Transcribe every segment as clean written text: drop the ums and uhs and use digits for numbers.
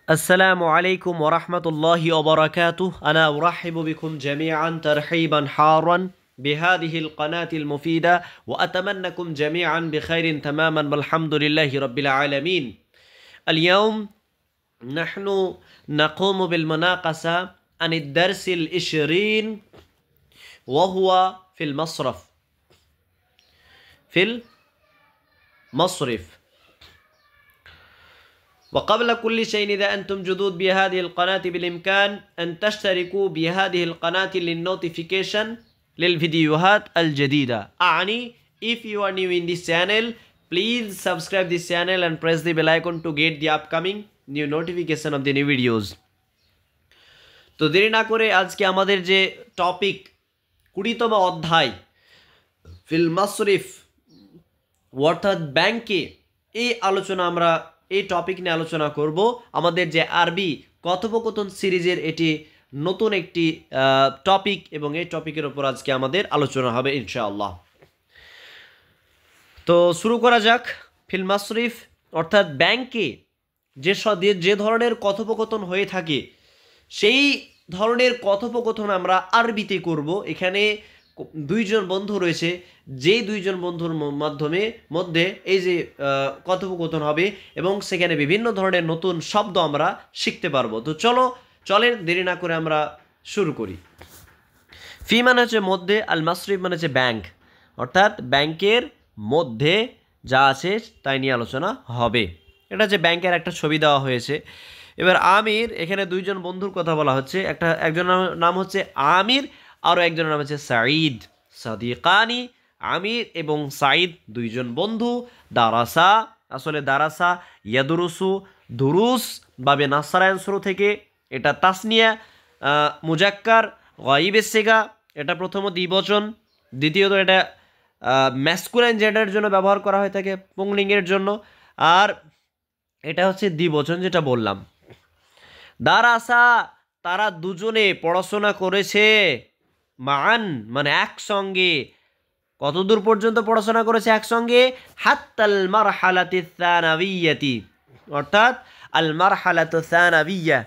السلام عليكم ورحمة الله وبركاته. أنا أرحب بكم جميعا ترحيبا حارا بهذه القناة المفيدة، وأتمنىكم جميعا بخير تماما والحمد لله رب العالمين. اليوم نحن نقوم بالمناقشة عن الدرس العشرين وهو في المصرف. وقبل كل شيء إذا أنتم جدد بهذه القناة بالإمكان أن تشتركوا بهذه القناة للنوتيفيكيشن للفيديوهات الجديدة. أعني if you are new in this channel, please subscribe this channel and press the bell icon to get the upcoming new notification of the new videos. তো দেরি না করে আজকে আমাদের যে topic 20তম অধ্যায় feel মাসরিফ অর্থাৎ ব্যাংকে এই টপিক নিয়ে আলোচনা করব। আমাদের যে আরবি কথোপকথন সিরিজের এটি নতুন একটি টপিক এবং এই টপিকের উপর আজকে আমাদের আলোচনা হবে ইনশাআল্লাহ। তো শুরু করা যাক। ফিল মাসরিফ অর্থাৎ ব্যাংকে যে ধরনের কথোপকথন হয়ে থাকে সেই ধরনের কথোপকথন আমরা আরবিতে করব। এখানে দুইজন বন্ধু রয়েছে, যেই দুইজন বন্ধুর মধ্যে এই যে কথোপকথন হবে এবং সেখানে বিভিন্ন ধরনের নতুন শব্দ আমরা শিখতে পারবো। তো চলেন দেরি না করে আমরা শুরু করি। ফি মানে হচ্ছে মধ্যে, আল মাসরিফ মানে হচ্ছে ব্যাংক, অর্থাৎ ব্যাংকের মধ্যে যা আছে তাই নিয়ে আলোচনা হবে। এটা হচ্ছে ব্যাংকের একটা ছবি দেওয়া হয়েছে। এবার আমির, এখানে দুইজন বন্ধুর কথা বলা হচ্ছে। একজনের নাম হচ্ছে আমির, আরও একজনের নাম হচ্ছে সাঈদ। সাদিকানি, আমির এবং সাঈদ দুইজন বন্ধু। দারাসা, আসলে দারাসা ইয়াদুরুসু, দুরুস বাবে নাসারায়ন শুরু থেকে, এটা তাসনিয়া মুজাক্কার গাইবের সেগা, এটা প্রথমত দ্বিবচন, দ্বিতীয়ত এটা ম্যাসকুলাইন জেন্ডারের জন্য ব্যবহার করা হয়ে থাকে পুংলিঙ্গের জন্য, আর এটা হচ্ছে দ্বিবচন যেটা বললাম। দারাসা তারা দুজনে পড়াশোনা করেছে, মান মানে একসঙ্গে। কতদূর পর্যন্ত পড়াশোনা করেছে একসঙ্গে? হাত্তাল মারহালাতি সানাবিয়াতি, অর্থাৎ আল মারহালাতু সানাবিয়া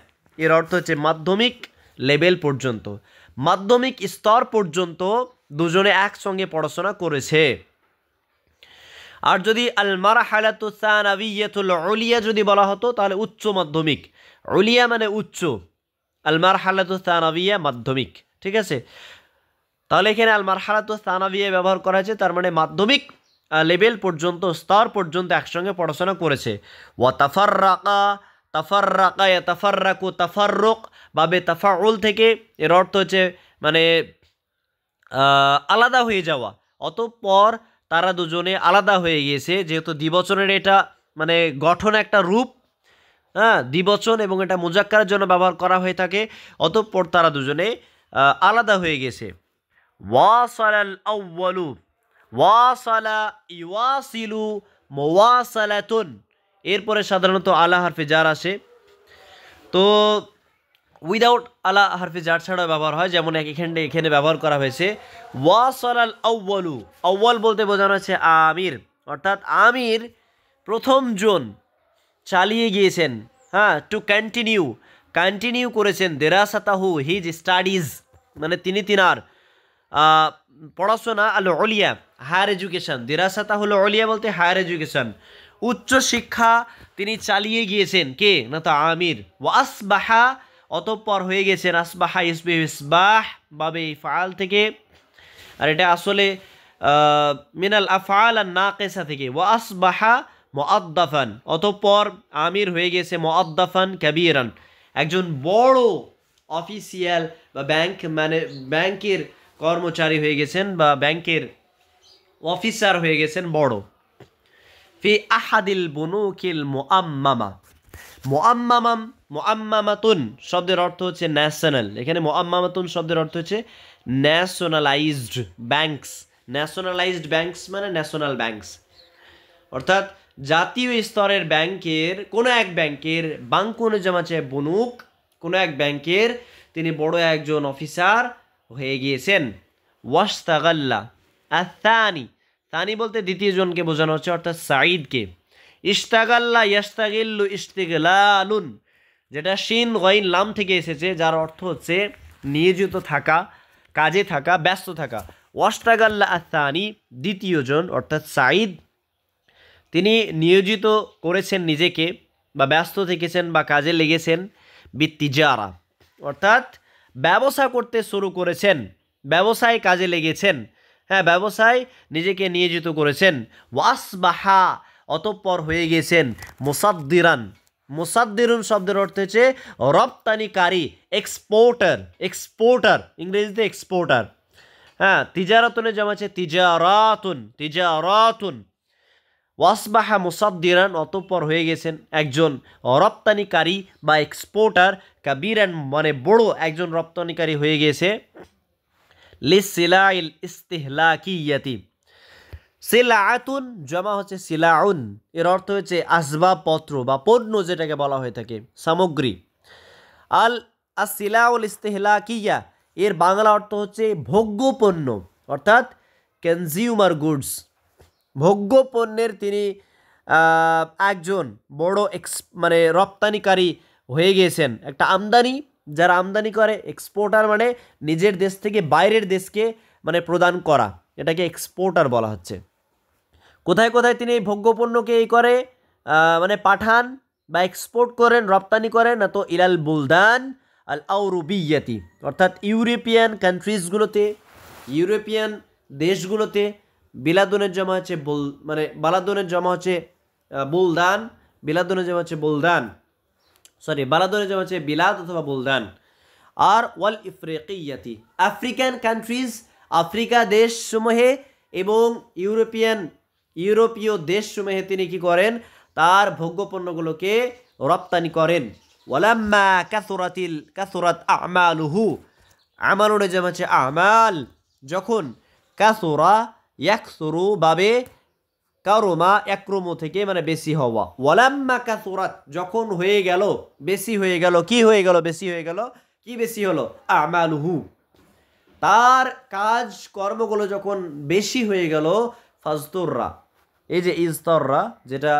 এর অর্থ হচ্ছে মাধ্যমিক লেভেল পর্যন্ত, মাধ্যমিক স্তর পর্যন্ত দুজনে একসঙ্গে পড়াশোনা করেছে। আর যদি আল মারহালাতু সানাবিয়াতুল উলিয়া যদি বলা হতো তাহলে উচ্চ মাধ্যমিক, উলিয়া মানে উচ্চ, আল মারহালাতু সানাবিয়া মাধ্যমিক, ঠিক আছে? তাহলে এখানে আল মারহালাতু সানাবিয়া ব্যবহার করা হয়েছে, তার মানে মাধ্যমিক লেভেল পর্যন্ত, স্তর পর্যন্ত একসঙ্গে পড়াশোনা করেছে। ওয়া তাফাররাকা, তাফাররাকা ইয়াতাফাররাকু, তাফাররুক বাবে তাফাউল থেকে, এর অর্থ হচ্ছে মানে আলাদা হয়ে যাওয়া। অতঃপর তারা দুজনে আলাদা হয়ে গিয়েছে, যেহেতু দ্বিবচনের এটা মানে গঠন একটা রূপ, দ্বিবচন এবং এটা মুজাক্কারের জন্য ব্যবহার করা হয়ে থাকে। অতঃপর তারা দুজনে আলাদা হয়ে গেছে। ওয়াসালাল আউয়ালু, ওয়াসালা ইওয়াসিলু মুওয়াসালাতুন, এরপরে সাধারণত আলা হারফে জার আসে। তো উইদাউট আলা হারফে জার ছাড়া ব্যবহার হয়, যেমন এখানে ব্যবহার করা হয়েছে ওয়াসালাল আউয়ালু। আউয়াল বলতে বোঝানো হচ্ছে আমির, অর্থাৎ আমির প্রথম জন চালিয়ে গিয়েছেন, টু কন্টিনিউ করেছেন দেরাসাতাহু, হিজ স্টাডিজ, মানে তিনার পড়াশোনা, আল উলিয়া হায়ার এডুকেশন, দেরাসাতাহুল উলিয়া বলতে হায়ার এডুকেশন, উচ্চ শিক্ষা তিনি চালিয়ে গিয়েছেন। কে? না তো আমির। ওয়া আসবাহা, অতঃপর হয়ে গেছেন, আসবাহা ইসবাহ বাবে ফাআল থেকে, আর এটা আসলে মিনাল আফআল আন নাকিসা থেকে। ওয়া আসবাহা মুআদ্দাফান, অতঃপর আমির হয়ে গেছে মুআদ্দাফান কাবীরান, একজন বড় অফিসিয়াল বা ব্যাংকের কর্মচারী হয়ে গেছেন বা ব্যাংকের অফিসার হয়ে গেছেন বড়। ফি আহাদিল বুনুকিল মুআম্মামা, মুআম্মামাতুন শব্দের অর্থ হচ্ছে ন্যাশনাল। এখানে মুআম্মামাতুন শব্দের অর্থ হচ্ছে ন্যাশনালাইজড ব্যাংকস। ন্যাশনালাইজড ব্যাংকস মানে ন্যাশনাল ব্যাংকস, অর্থাৎ জাতীয় স্তরের ব্যাংকের কোনো এক ব্যাংকের বাঙ্কুন জামাচে বনুক, কোনো এক ব্যাংকের তিনি বড় একজন অফিসার হয়ে গিয়েছেন। ওয়াশতাগাল্লা আসানি, সানি বলতে দ্বিতীয় জনকে বোঝানো হচ্ছে, অর্থাৎ সাঈদকে। ইশতাগাল্লা ইয়াশতাগিল্লু ইশতিগলালুন, যেটা শিন গইন লাম থেকে এসেছে, যার অর্থ হচ্ছে নিয়োজিত থাকা, কাজে থাকা, ব্যস্ত থাকা। ওয়াস্তাগাল্লা আসানি, দ্বিতীয় জন অর্থাৎ সাঈদ, তিনি নিয়োজিত করেছেন নিজেকে বা ব্যস্ত থেকেছেন বা কাজে লেগেছেন বিত্তিজারা, অর্থাৎ ব্যবসা করতে শুরু করেছেন, ব্যবসায় কাজে লেগেছেন, হ্যাঁ ব্যবসায় নিজেকে নিয়োজিত করেছেন। ওয়াসবাহা, অতঃপর হয়ে গেছেন মুসাদ্দিরান। মুসাদ্দিরুন শব্দের অর্থ হচ্ছে রপ্তানিকারী, এক্সপোর্টার, এক্সপোর্টার ইংরেজিতে এক্সপোর্টার। হ্যাঁ, তিজারাতুনের জমা আছে তিজারাতুন, তিজারাতুন। ওয়াসবাহা মুসাদ্দিরান, অতঃপর হয়ে গেছেন একজন রপ্তানিকারী বা এক্সপোর্টার। কাবিরান মানে বড় একজন রপ্তানিকারী হয়ে গেছে। লিসিলাইল ইস্তিহলাকিয়াতি, সিলাআতুন জমা হচ্ছে সিলাউন, এর অর্থ হচ্ছে আসবাবপত্র বা পণ্য যেটাকে বলা হয়ে থাকে, সামগ্রী। আল আসিলাউল ইস্তিহলাকিয়া, এর বাংলা অর্থ হচ্ছে ভোগ্য পণ্য, অর্থাৎ কনজিউমার গুডস। ভোগ্য পণ্যের তিনি একজন বড় মানে রপ্তানিকারী হয়ে গিয়েছেন। একটা আমদানি, যারা আমদানি করে, এক্সপোর্টার মানে নিজের দেশ থেকে বাইরের দেশকে মানে প্রদান করা, এটাকে এক্সপোর্টার বলা হচ্ছে। কোথায় কোথায় তিনি এই ভোগ্যপণ্যকে এই করে মানে পাঠান বা এক্সপোর্ট করেন, রপ্তানি করেন, না তো ইলাল বুলদান আল আউরুবিয়াতি, অর্থাৎ ইউরোপিয়ান কান্ট্রিজগুলোতে, ইউরোপিয়ান দেশগুলোতে। বিলাদুনের জমা হচ্ছে মানে বালাদুনের জমা হচ্ছে বুলদান, বিলাদুনের জমা হচ্ছে বুলদান, সরি বালাদুনের জমা হচ্ছে বিলাদ অথবা বুলদান। আর ওয়াল ইফ্রিকিয়াতি, আফ্রিকান কান্ট্রিজ, আফ্রিকা দেশসমূহে এবং ইউরোপীয় দেশসমূহে তিনি কি করেন, তার ভোগ্যপণ্যগুলোকে রপ্তানি করেন। ওয়ালাম্মা কাসুরাত আমালুহু, আমালুনে যেমন হচ্ছে আমাল, যখন কাসুরা ইয়াকসুরু বাবে কারুমা একরুমু থেকে মানে বেশি হওয়া। ওয়ালাম্মা কাসুরাত, যখন হয়ে গেল, বেশি হয়ে গেল, কি হয়ে গেল, বেশি হয়ে গেল, কি বেশি হলো, আমালুহু, তার কাজ কর্মগুলো যখন বেশি হয়ে গেল। ফাজতুররা, এই যে ইজতাররা, যেটা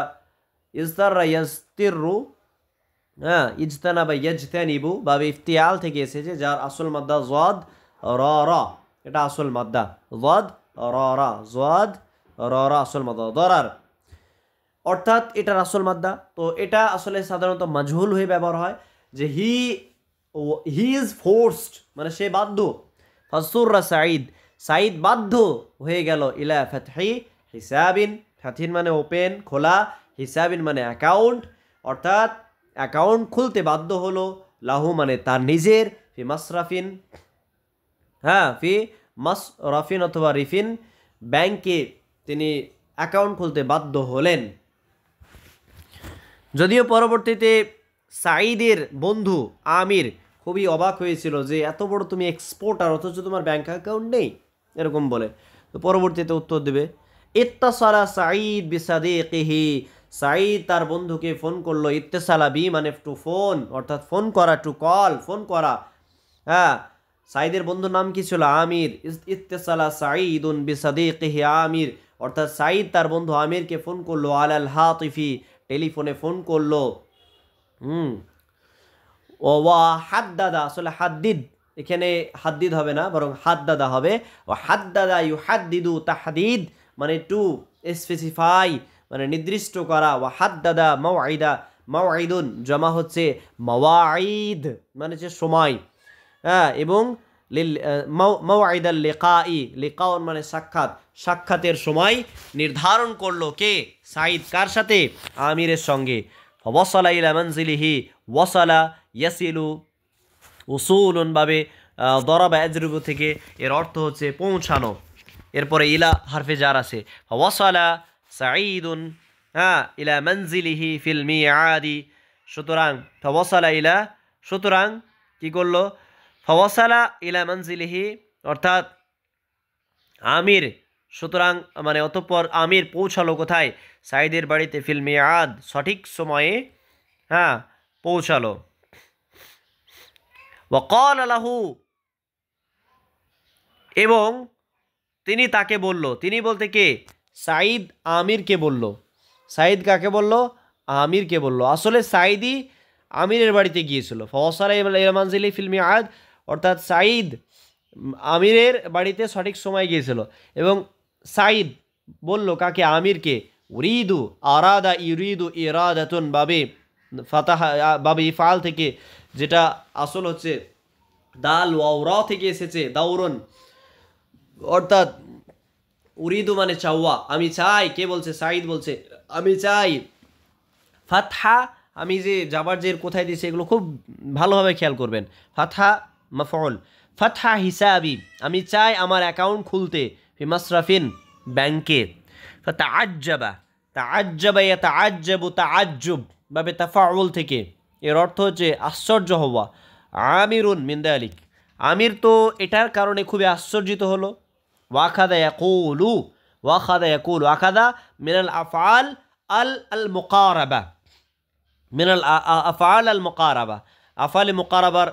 ইজতাররা ইয়াজতিরু, হ্যাঁ ইজতানা বা ইয়াজতানিবু বাবে ইফতিয়াল থেকে এসেছে, যার আসল মাদ্দা জদ রা রা, এটা আসল মাদ্দা জদ রা রা, জদ রা রা আসল মাদ্দা দরার, অর্থাৎ এটার আসল মাদ্দা। তো এটা আসলে সাধারণত মাজহুল হয়ে ব্যবহার হয়, যে হি ইজ ফোর্সড মানে সে বাধ্য। ফাসুররা সাঈদ, সাঈদ বাধ্য হয়ে গেল, ইলা ফাতহি হিসাবিন, ফাতহিন মানে ওপেন খোলা, হিসাবিন মানে অ্যাকাউন্ট, অর্থাৎ অ্যাকাউন্ট খুলতে বাধ্য হলো, লাহু মানে তার নিজের, ফি মাসরাফিন, হ্যাঁ ফি মাসরাফিন অথবা রিফিন, ব্যাংকে তিনি অ্যাকাউন্ট খুলতে বাধ্য হলেন। যদিও পরবর্তীতে সাঈদের বন্ধু আমির খুবই অবাক হয়েছিল যে এত বড় তুমি এক্সপোর্টার অথচ তোমার ব্যাংক অ্যাকাউন্ট নেই, এরকম বলে। তো পরবর্তীতে উত্তর দেবে, ইত্তাসালা সাঈদ বিসাদিকিহি, সাঈদ তার বন্ধুকে ফোন করলো। ইত্তেসালা বি মানে টু ফোন, অর্থাৎ ফোন করা, টু কল, ফোন করা। হ্যাঁ, সাঈদের বন্ধুর নাম কি ছিল, আমির। ইত্তেসালা সাঈদুন বিসাদিকিহি আমির, অর্থাৎ সাঈদ তার বন্ধু আমিরকে ফোন করলো, আলাল হাতিফি, টেলিফোনে ফোন করলো। ও ওয়া হাদ্দাদা, আসলে হাদ্দিদ, এখানে হাদ্দিদ হবে না বরং হাদ্দাদা হবে। ও হাদ্দাদা ইউ হাদ্দিদু তাহদিদ মানে টু স্পেসিফাই মানে নির্দিষ্ট করা। ও হাদ্দাদা মাওয়াইদা, মাওয়াইদুন জমা হচ্ছে মাওয়াইদ মানে হচ্ছে সময়, হ্যাঁ, এবং মাওয়াইদাল লিকাই, লিকাউন মানে সাক্ষাৎ, সাক্ষাতের সময় নির্ধারণ করলো কে, সাঈদ, কার সাথে, আমিরের সঙ্গে। ওয়াসালা ইলা মানজিলিহি, ওয়াসালা ইয়াসিলু উসুলুন ভাবে দরাবা আজরুবু থেকে, এর অর্থ হচ্ছে পৌঁছানো। এরপরে ইলা হারফে জার আছে। ওয়াসালা সাঈদুন, হ্যাঁ, ইলা মানজিলিহি ফিল মিআদি, সুতরাং ওয়াসালা ইলা, সুতরাং কি করলো, ফওয়াসালা ইলা মানজিলিহি অর্থাৎ আমির, সুতরাং মানে অতঃপর আমির পৌঁছালো কোথায়, সাঈদের বাড়িতে, ফিল মিআদ সঠিক সময়ে, হ্যাঁ পৌঁছালো। ওয়াকাল লাহু, এবং তিনি তাকে বলল, তিনি বলতে কে, সাঈদ আমিরকে বলল। সাঈদ কাকে বলল, আমিরকে বলল। আসলে সাঈদই আমিরের বাড়িতে গিয়েছিল। ফওয়াসালা ইলা মানজিলি ফিল মিআদ, অর্থাৎ সাঈদ আমিরের বাড়িতে সঠিক সময় গিয়েছিল। এবং সাঈদ বলল কাকে? আমিরকে। উরিদু, আরাদা, ইউরিদু, ইরাদাতুন বাবে ফাতাহা বাবে ইফআল থেকে, যেটা আসল হচ্ছে দাল ওয়াও র থেকে এসেছে, দাউরন, অর্থাৎ উরিদু মানে চাওয়া, আমি চাই। কে বলছে? সাঈদ বলছে আমি চাই। ফাতহা, আমি যে জাবার জের কোথায় দিয়েছি এগুলো খুব ভালোভাবে খেয়াল করবেন। ফাতহা মাফউল, ফাতহা হিসাবি, আমি চাই আমার অ্যাকাউন্ট খুলতে। ফি মাসরাফিন, ব্যাংকে। ফাতাআজ্জাবা, তাআজ্জাবা ইয়াতাআজ্জাবু, তাআজ্জুব বাবে তাফাউল থেকে, এর অর্থ হচ্ছে আশ্চর্য হওয়া। আমিরুন মিন যালিক, আমির তো এটার কারণে খুবই আশ্চর্যিত হলো। ওয়াখাদা ইয়াকুলু, ওয়াখাদা ইয়াকুলু, আখাদা মিনাল আফআল আল আল মুকারাবা, মিনাল আফআল আল মুকারাবা, আফআল মুকারাবার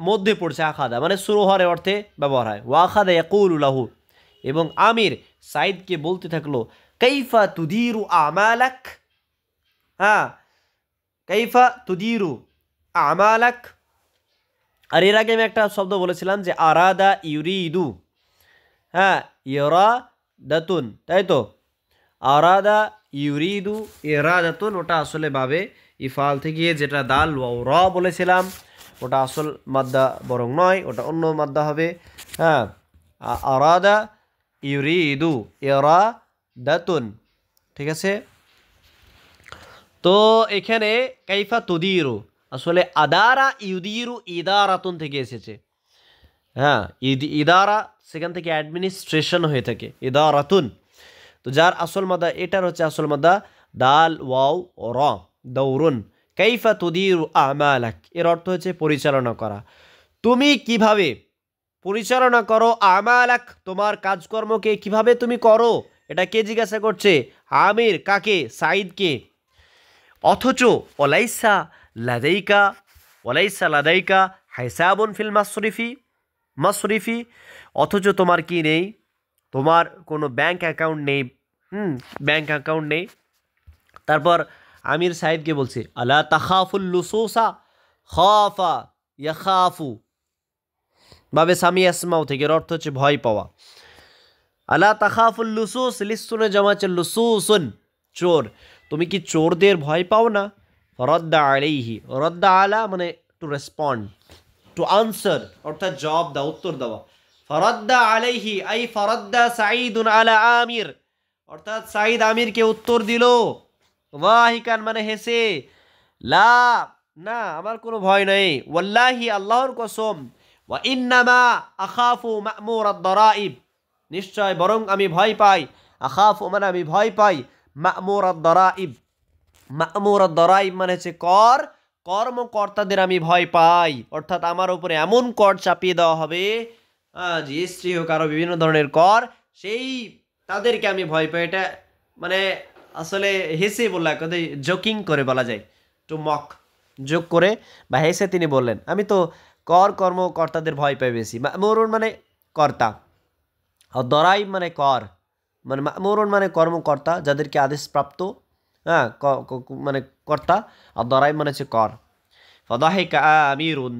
মধ্যে পড়ছে আখাদা, মানে শুরু হওয়ার অর্থে ব্যবহার হয়। ওয়াখাদা ইয়াকুলু লাহু, এবং আমির সাঈদকে বলতে থাকলো কাইফা তুদিরু আমালাক, হ্যাঁ, কাইফা তুদিরু আমালাক। আর এর আগে আমি একটা শব্দ বলেছিলাম যে আরাদা ইউরিদু, হ্যাঁ, ইরাদাতুন, তাই তো? আরাদা ইউরিদু ইরাদাতুন, ওটা আসলে বাবে ইফাল থেকে, যেটা দাল ওয়াও র বলেছিলাম ওটা আসল মাদ্দা বরং নয়, ওটা অন্য মাদ্দা হবে। হ্যাঁ, আরাদা ইউরিদু ইরাদাতুন, ঠিক আছে? তো এখানে কাইফা তুদিরু আসলে আদারা ইউদিরু ইদারাতুন থেকে এসেছে। হ্যাঁ, ইদারা সেখান থেকে অ্যাডমিনিস্ট্রেশন হয়ে থাকে, ইদারাতুন। তো যার আসল মাদা, এটার হচ্ছে আসল মাদা দাল ওয়াও র, দৌরুন। কাইফা তুদিরু আমালাক, এর অর্থ হচ্ছে পরিচালনা করা। তুমি কিভাবে পরিচালনা করো, আমালাক, তোমার কাজকর্মকে কিভাবে তুমি করো, এটা কে জিজ্ঞাসা করছে? আমির। কাকে? সাঈদকে। অথচ ওলাইসা লাদাইকা, ওলাইসা লাদাইকা হিসাবুন ফিল মাসরিফি, মাসরিফি, অথচ তোমার কি নেই? তোমার কোনো ব্যাংক অ্যাকাউন্ট নেই। ব্যাংক অ্যাকাউন্ট নেই। তারপর আমির সাঈদকে বলছে আলা তাখাফুল লুসুসা, খাফা ইয়াখাফু বাবে সামি আসমাও থেকে, এর অর্থ হচ্ছে ভয় পাওয়া। আলা তাখাফুল লুসুস, লিসুনে জমা হচ্ছে লুসুসুন, চোর। তুমি কি চোরদের ভয় পাও না? রদ্দা আলাইহি, রদ্দা আলা মানে টু রেসপন্ড, টু আনসার, অর্থাৎ জবাব দাও, উত্তর দেওয়া। ফরদ্দা আলাইহি আই ফরদ্দা সাঈদুন আলা আমির, অর্থাৎ সাঈদ আমিরকে উত্তর দিল। ওয়াহিকান মানে হেসে, লা, না আমার কোনো ভয় নেই। ওয়াল্লাহি, আল্লাহর কসম। ওয়া ইন্নামা আখাফু মা'মুর আদ-দারাইব, নিশ্চয় বরং আমি ভয় পাই। আখাফু মানে আমি ভয় পাই। মা'মুর আদ-দারাইব, মা'মুর আদ-দারাইব মানে হচ্ছে কর, কর্মকর্তাদের আমি ভয় পাই, অর্থাৎ আমার উপরে এমন কর চাপিয়ে দেওয়া হবে, জিএসটি হোক আরও বিভিন্ন ধরনের কর, সেই তাদেরকে আমি ভয় পাই। এটা মানে আসলে হেসে বললা, কথা জোকিং করে বলা যায়, টু মক, যোগ করে বা হেসে তিনি বললেন আমি তো কর্মকর্তাদের ভয় পাই বেশি। মা'মুরুন মানে কর্তা, আর দরাইব মানে কর, মানে মা'মুরুন মানে কর্মকর্তা, যাদেরকে আদেশপ্রাপ্ত, হ্যাঁ, মানে কর্তা। আর দরাইব মানে হচ্ছে কর। ফাদাহিকা আমিরুন,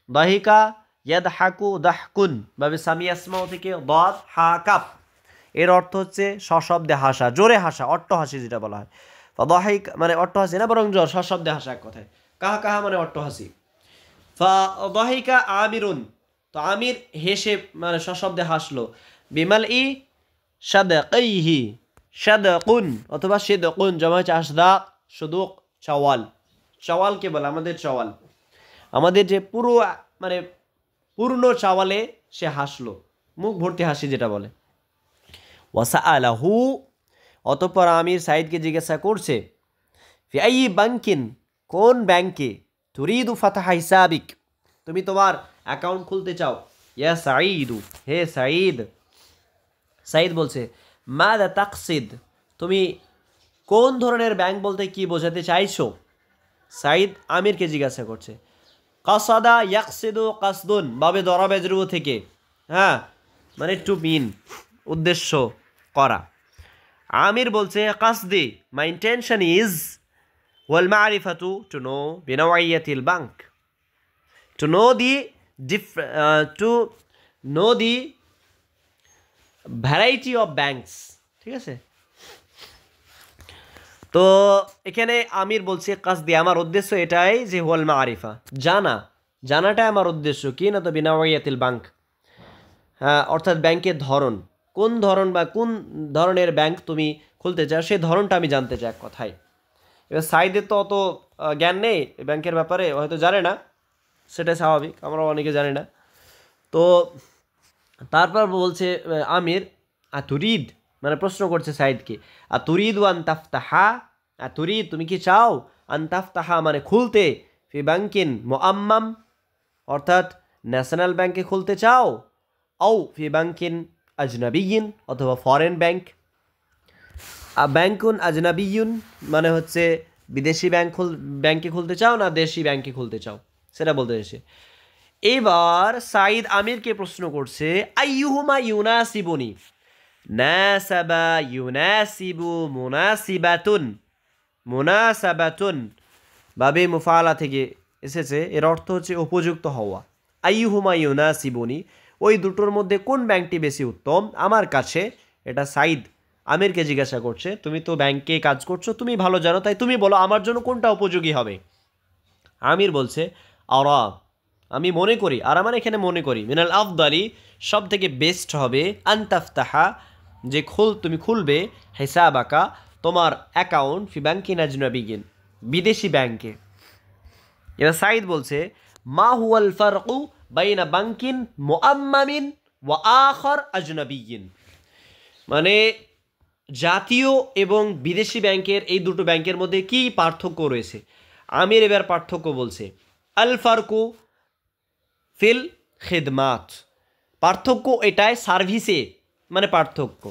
দাহিকা ইয়াদহাকু দাহকুন বাবে সামি আসমাও থেকে দাদ হা কাফ, এর অর্থ হচ্ছে সশব্দে হাসা, জোরে হাসা, অট্টহাসি যেটা বলা হয়। ফাদাহিক মানে অট্টহাসি না, বরং জোর, সশব্দে হাসা এক কথায়। কাহা কাহা মানে অট্টহাসি। ফাদাহিকা আমিরুন, তো আমির হেসে মানে সশব্দে হাসলো। বিমাল ই সাদাকাইহি, সাদাকুন অথবা সিদকুন জমা হচ্ছে আসদাক, সুদুক, চাওয়াল। চাওয়ালকে বলে আমাদের চাওয়াল, আমাদের যে পুরো মানে পূর্ণ চাওয়ালে সে হাসলো, মুখ ভর্তি হাসি যেটা বলে। ওয়াসা আলাহু, অতঃপর আমির সাঈদকে জিজ্ঞাসা করছে ফি আই বাঙ্কিন, কোন ব্যাংকে, তুরিদু ফাতাহা হিসাবিক, তুমি তোমার অ্যাকাউন্ট খুলতে চাও। ইয়া সাঈদু, হে সাঈদ। সাঈদ বলছে মাদা তাকসিদ, তুমি কোন ধরনের ব্যাংক বলতে কি বোঝাতে চাইছো? সাঈদ আমিরকে জিজ্ঞাসা করছে। কাসাদা ইয়াকসিদু কাসদুন বাবে দরাবেজরু থেকে, হ্যাঁ, মানে টু মিন, উদ্দেশ্য করা। আমির বলছে কাসদি, মাই ইন্টেনশন ইজ ওয়াল মারিফাতু টু নো বিনাওয়াইয়াতিল বাঙ্ক, to know the to know the variety of banks. ঠিক আছে, তো এখানে আমির বলছে কাসদি, আমার উদ্দেশ্য এটাই যে ওয়াল মারিফা, জানাটাই আমার উদ্দেশ্য, কি না তো বিনাওয়াইয়াতিল বাঙ্ক, হ্যাঁ, অর্থাৎ ব্যাংকের ধরন, কোন ধরন বা কোন ধরনের ব্যাংক তুমি খুলতে চাও সেই ধরনটা আমি জানতে চাই এক কথায়। এবার সাইদের তো অত জ্ঞান নেই ব্যাংকের ব্যাপারে, হয়তো জানে না, সেটাই স্বাভাবিক, আমরা অনেকে জানি না। তো তারপর বলছে আমির আতুরিদ, মানে প্রশ্ন করছে সাইদকে, আতুরিদ ওয়ান তাফতাহা, আতুরিদ তুমি কি চাও, আন তাফতাহা মানে খুলতে, ফি ব্যাংকিন মুআম্মাম অর্থাৎ ন্যাশনাল ব্যাংকে খুলতে চাও, আও ফি ব্যাংকিন আজনাবিয়িন অথবা ফরেন ব্যাংক। ব্যাংকুন আজনাবিয়ুন মানে হচ্ছে বিদেশি ব্যাংকে খুলতে চাও না দেশি ব্যাংকে খুলতে চাও, সেটা বলতে এসে এবার সাইদ আমিরকে প্রশ্ন করছে আইয়ুহুমা ইউনাসিবুনি, নাসাবা ইউনাসিবু মুনাসিবাতুন, মুনাসাবাতুন বাবে মুফাআলা থেকে এসেছে, এর অর্থ হচ্ছে উপযুক্ত হওয়া। আইয়ুহুমা ইউনাসিবুনি, ওই দুটোর মধ্যে কোন ব্যাংকটি বেশি উত্তম আমার কাছে, এটা সাইদ আমিরকে জিজ্ঞাসা করছে। তুমি তো ব্যাংকে কাজ করছো, তুমি ভালো জানো, তাই তুমি বলো আমার জন্য কোনটা উপযোগী হবে। আমির বলছে আরা, আমি মনে করি, আরা মানে এখানে মনে করি, মিনাল আফদালি সব থেকে বেস্ট হবে, আনতাফতাহা যে তুমি খুলবে, হিসাবাকা তোমার অ্যাকাউন্ট, ফি ব্যাংকিন আজনাবিয়িন বিদেশি ব্যাংকে। এবার সাইদ বলছে মা হুয়াল ফারকু বাইনা বাংকিন মুআম্মামিন ওয়া আখার আজনাবিয়িন, মানে জাতীয় এবং বিদেশি ব্যাংকের এই দুটো ব্যাংকের মধ্যে কি পার্থক্য রয়েছে। আমির এবার পার্থক্য বলছে, আল ফারকু ফিল খিদমাত, পার্থক্য এটাই সার্ভিসে, মানে পার্থক্য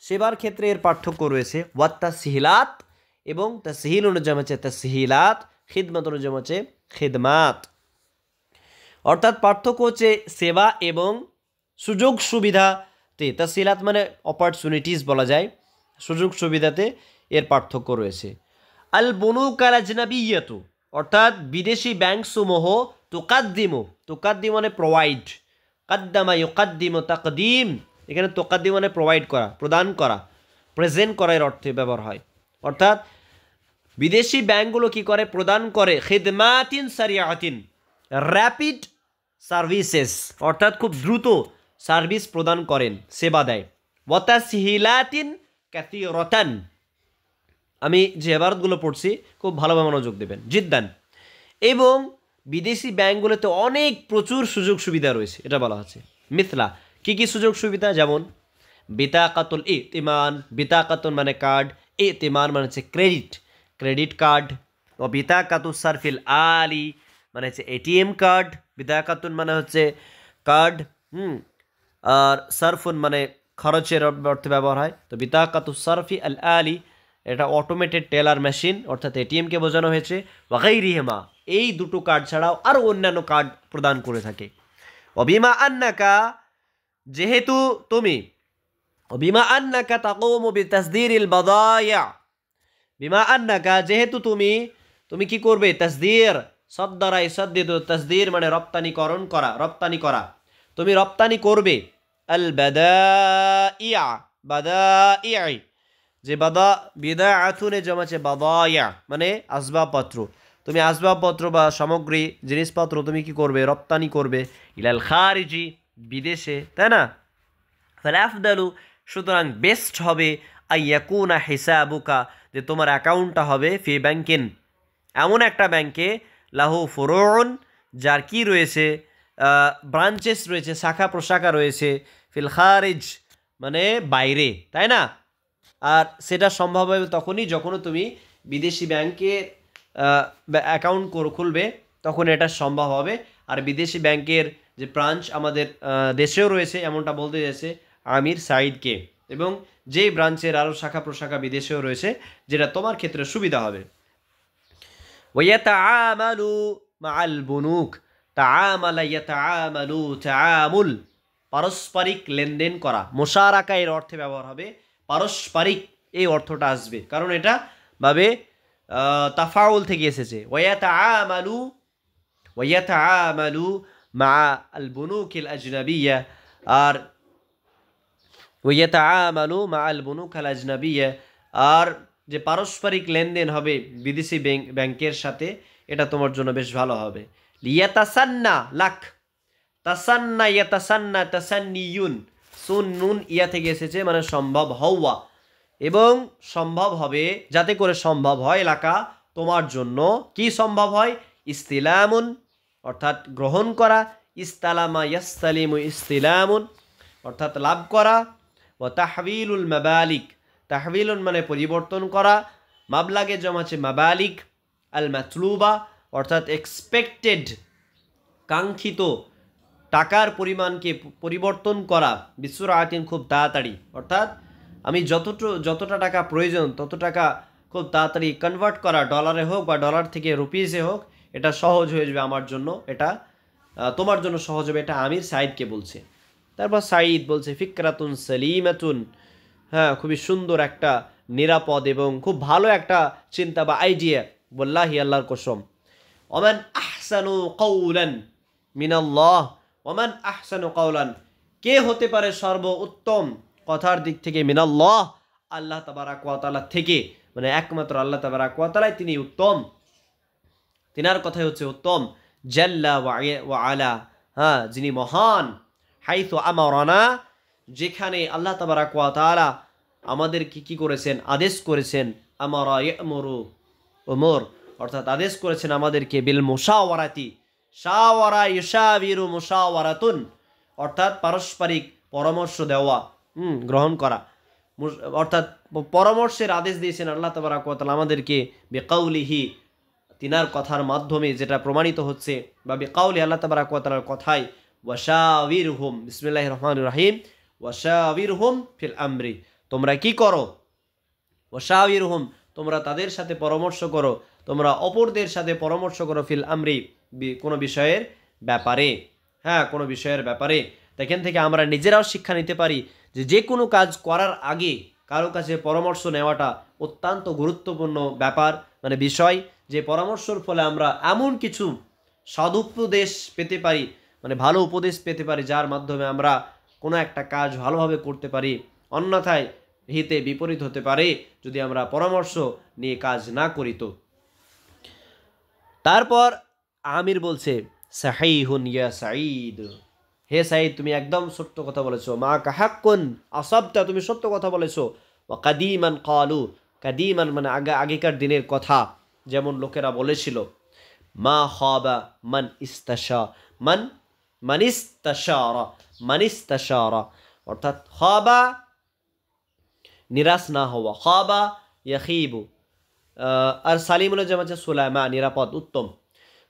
সেবার ক্ষেত্রে এর পার্থক্য রয়েছে। ওয়াত তাসহিলাত, এবং তাসহিল অনুযায়ী হচ্ছে তাসহিলাত, খিদমত অনুযায়ী হচ্ছে খিদমাত, অর্থাৎ পার্থক্য হচ্ছে সেবা এবং সুযোগ সুবিধাতে, তাসহিলাত মানে অপরচুনিটিস বলা যায়, সুযোগ সুবিধাতে এর পার্থক্য রয়েছে। আল বুনুক আল আজনাবিয়্যাতু, অর্থাৎ বিদেশি ব্যাংকসমূহ তুকাদ্দিমু মানে প্রোভাইড, কাদ্দামা ইউকাদ্দিমু তাকদিম, এখানে তুকাদ্দিম মানে প্রোভাইড করা, প্রদান করা, প্রেজেন্ট করার অর্থে ব্যবহার হয়। অর্থাৎ বিদেশি ব্যাংকগুলো কি করে, প্রদান করে খিদমাতিন সারিয়াতিন, র্যাপিড সার্ভিসেস, অর্থাৎ খুব দ্রুত সার্ভিস প্রদান করেন, সেবা দেয়। ওয়া তাসহিলাতিন কাসীরাতান, আমি যে ইবারতগুলো পড়ছি খুব ভালোভাবে মনোযোগ দেবেন জিদ্দান, এবং বিদেশি ব্যাংকগুলোতে প্রচুর সুযোগ সুবিধা রয়েছে, এটা বলা আছে। মিথলা কি কি সুযোগ সুবিধা, যেমন বিতাকাতুল ইতিমান, বিতাকাতুন মানে কার্ড, ইতিমান মানে হচ্ছে ক্রেডিট কার্ড, ও বিতাকাতুস সারফিল আলি মানে হচ্ছে এটিএম কার্ড, বিতাকাতুন মানে হচ্ছে কার্ড, আর সারফুন মানে খরচের অর্থে ব্যবহার হয়। তো বিতাকাতুস সারফি আল আলি এটা অটোমেটেড টেলার মেশিন, অর্থাৎ এটিএমকে বোঝানো হয়েছে। ওয়াগাইরিহিমা এই দুটো কার্ড ছাড়াও আরও অন্যান্য কার্ড প্রদান করে থাকে। অবিমা আন্নাকা যেহেতু তুমি, অবিমা আন্নাকা তাকুমু বিতাসদিরিল বাদায়া, বিমা আন্নাকা যেহেতু তুমি কি করবে, তাসদির সদ্দারাই সদ্দিদু, তাসদির মানে রপ্তানিকরণ করা, রপ্তানি করা, তুমি রপ্তানি করবে। আল বাদাইয়া, বাদাই যে বিদাআতুনে জমাছে বাদায়া মানে আসবাবপত্র, তুমি আসবাবপত্র বা সামগ্রী জিনিসপত্র তুমি কি করবে, রপ্তানি করবে। ইলাল খারিজি বিদেশে, তাই না। ফাল আফদালু সুতরাং বেস্ট হবে, আইয়াকুনা হিসাবুকা যে তোমার অ্যাকাউন্টটা হবে, ফি ব্যাংকিন এমন একটা ব্যাংকে, লাহু ফুরুউন যার কি রয়েছে, ব্রাঞ্চেস রয়েছে, শাখা প্রশাখা রয়েছে, ফিল খারিজ মানে বাইরে, তাই না। আর সেটা সম্ভব হবে তখনই যখন তুমি বিদেশি ব্যাংকে অ্যাকাউন্ট খুলবে, তখন এটা সম্ভব হবে। আর বিদেশি ব্যাংকের যে ব্রাঞ্চ আমাদের দেশেও রয়েছে এমনটা বলতে যাচ্ছে আমির সাইদকে, এবং যেই ব্রাঞ্চের আরও শাখা প্রশাখা বিদেশেও রয়েছে, যেটা তোমার ক্ষেত্রে সুবিধা হবে। ওয়ায়াতাআমালু মাআল বুনুক, তাআমালা ইয়াতাআমালু তাআমুল পারস্পরিক লেনদেন করা, মুশারাকা এর অর্থে ব্যবহার হবে, পারস্পরিক এই অর্থটা আসবে, কারণ এটা ভাবে তাফাউল থেকে এসেছে। ওয়ায়াতাআমালু মা আল বুনুকিল আজনাবিয়া, আর ওয়ায়াতাআমালু মা আল বুনুকিল আজনাবিয়া, আর যে পারস্পরিক লেনদেন হবে বিদেশি ব্যাংকের সাথে, এটা তোমার জন্য বেশ ভালো হবে। লিয়াতাসান্না লাক, তাসান্না ইয়াতাসান্না তাসান্নিয়ুন, সুন নুন ইয়া থেকে এসেছে, মানে সম্ভব হওয়া, এবং সম্ভব হবে, যাতে করে সম্ভব হয় লাকা তোমার জন্য। কি সম্ভব হয়? ইস্তিলামুন অর্থাৎ গ্রহণ করা, ইস্তালামা ইয়াস্তালিমু ইস্তিলামুন অর্থাৎ লাভ করা, ও তাহবিলুল মাবালিক, তাহবিলুন মানে পরিবর্তন করা, মাবলাগে জমাছে মাবালিক, আল মাতলুবা অর্থাৎ এক্সপেক্টেড কাঙ্ক্ষিত টাকার পরিমাণকে পরিবর্তন করা, বিসুরাতিন খুব তাড়াতাড়ি, অর্থাৎ আমি যতটা টাকা প্রয়োজন তত টাকা খুব তাড়াতাড়ি কনভার্ট করা, ডলারে হোক বা ডলার থেকে রুপিসে হোক, এটা সহজ হয়ে যাবে আমার জন্য, এটা তোমার জন্য সহজ হবে। এটা আমির সাইদকে বলছে। তারপর সাইদ বলছে ফিকরাতুন সালিমাতুন, হ্যাঁ খুবই সুন্দর একটা নিরাপদ এবং খুব ভালো একটা চিন্তা বা আইডিয়া, বল্লাহি আল্লাহর কসম। ওমান আহসানু কওলান মিনাল্লাহ, ওমান আহসানু কওলান, কে হতে পারে সর্ব উত্তম কথার দিক থেকে, মিনাল্লাহ আল্লাহ তাবারাক ওয়া তাআলা থেকে, মানে একমাত্র আল্লাহ তাবারাক ওয়া তাআলাই তিনি উত্তম, তিনার কথাই হচ্ছে উত্তম। জাল্লা ওয়া আলা, হ্যাঁ যিনি মহান। হাইথু আমারানা, যেখানে আল্লাহ তাবারাক ওয়া তাআলা আমাদেরকে কি করেছেন? আদেশ করেছেন। আমারা ইয়ামুরু উমর অর্থাৎ আদেশ করেছেন আমাদেরকে বিল মুশাওয়ারাতি, শাওয়ারা ইউশাবিরু মুশাওয়ারাতুন অর্থাৎ পারস্পরিক পরামর্শ দেওয়া, গ্রহণ করা, অর্থাৎ পরামর্শের আদেশ দিয়েছেন আল্লাহ তাবারাক ওয়া তাআলা আমাদেরকে, বিকাউলিহি তিনার কথার মাধ্যমে যেটা প্রমাণিত হচ্ছে, বা বিকাউলি আল্লাহ তাবারাক ওয়া তাআলার কথায়, ওয়াশাবিরহুম, বিসমিল্লাহির রহমানির রহিম, ওয়াশাবিরহুম ফিল আমরি, তোমরা কি করো? ওয়াশাবিরহুম, তোমরা তাদের সাথে পরামর্শ করো, তোমরা অপরদের সাথে পরামর্শ করো, ফিল আমরি কোনো বিষয়ের ব্যাপারে, হ্যাঁ কোনো বিষয়ের ব্যাপারে। এখান থেকে আমরা নিজেরাও শিক্ষা নিতে পারি যে কোনো কাজ করার আগে কারো কাছে পরামর্শ নেওয়াটা অত্যন্ত গুরুত্বপূর্ণ ব্যাপার, মানে বিষয়, যে পরামর্শের ফলে আমরা এমন কিছু সদুপদেশ পেতে পারি, মানে ভালো উপদেশ পেতে পারি, যার মাধ্যমে আমরা কোনো একটা কাজ ভালোভাবে করতে পারি। অন্যথায় হিতে বিপরীত হতে পারে যদি আমরা পরামর্শ নিয়ে কাজ না করি। তো তারপর আমির বলছে সাহিহুন ইয়া সাঈদ, হে সাঈদ তুমি একদম সত্য কথা বলেছো। মা কাহাক্কুন আসাবতা, তুমি সত্য কথা বলেছো। ওয়া কাদিমান ক্বালু, কাদিমান মানে আগেকার দিনের কথা, যেমন লোকেরা বলেছিল, মা খাবা মান ইস্তাশা, মানিস্তাশারা অর্থাৎ খাবা নিরাশ না হওয়া, খাবা ইয়াখিবু, আর সালিমুল জামাচ্ছে সুলাইমা নিরাপদ উত্তম।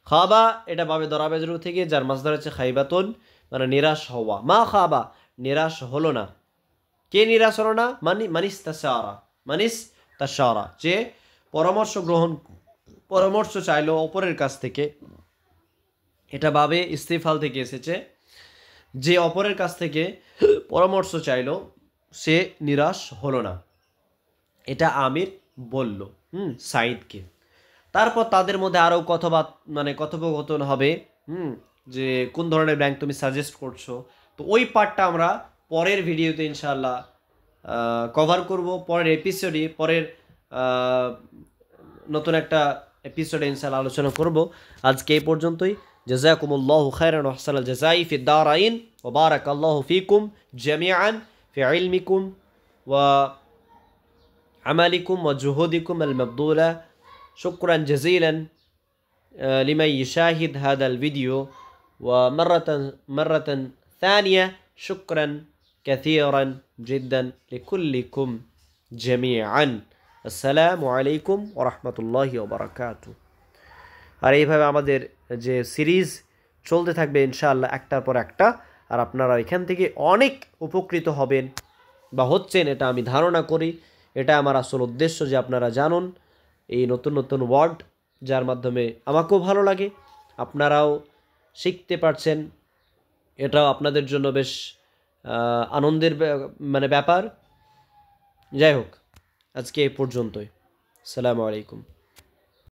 খাবা এটা পাবে দরাবেজরু থেকে, যার মাসদার হচ্ছে খাইবাতুন, মানে নিরাশ হওয়া। মা খাবা নিরাশ হলো না, কে নিরাশ হলো না? মানিস্তাশারা যে পরামর্শ চাইলো অপরের কাছ থেকে, এটা বাবে ইস্তিফাল থেকে এসেছে, যে অপরের কাছ থেকে পরামর্শ চাইলো সে নিরাশ হলো না, এটা আমির বলল সাঈদকে। তারপর তাদের মধ্যে আরও কথোপকথন হবে, যে কোন ধরনের ব্যাংক তুমি সাজেস্ট করছো। তো ওই পার্টটা আমরা পরের ভিডিওতে ইনশাআল্লাহ কভার করব, পরের এপিসোডে, পরের নতুন একটা এপিসোডে ইনশাআল্লাহ আলোচনা করব। আজকে এই পর্যন্তই। জাযাকুমুল্লাহু খায়রান ওয়া আহসানাল জাযাই ফিদ দারাইন ওয়া বারাকাল্লাহু ফীকুম জামিআন ফি ইলমিকুম ওয়া আমালিকুম ওয়া জুহুদিকুম আল মাবদুলা। শুকরান জাযীলান লিমান ইশাহিদ হাদাল ভিডিও ওয়া মাররাতান ثانية شكرا كثيرا جدا لكلكم جميعا। আসসালামু আলাইকুম ওয়া রাহমাতুল্লাহি ওয়া বারাকাতুহু। আর এইভাবে আমাদের যে সিরিজ চলতে থাকবে ইনশাআল্লাহ একটার পর একটা, আর আপনারা এখান থেকে অনেক উপকৃত হবেন বা হচ্ছেন, এটা আমি ধারণা করি। এটা আমার আসল উদ্দেশ্য যে আপনারা জানুন এই নতুন নতুন ওয়ার্ড, যার মাধ্যমে আমাকেও ভালো লাগে, আপনারাও শিখতে পারছেন, এটাও আপনাদের জন্য বেশ আনন্দের ব্যাপার। যাই হোক, আজকে এই পর্যন্তই। আসসালামু আলাইকুম।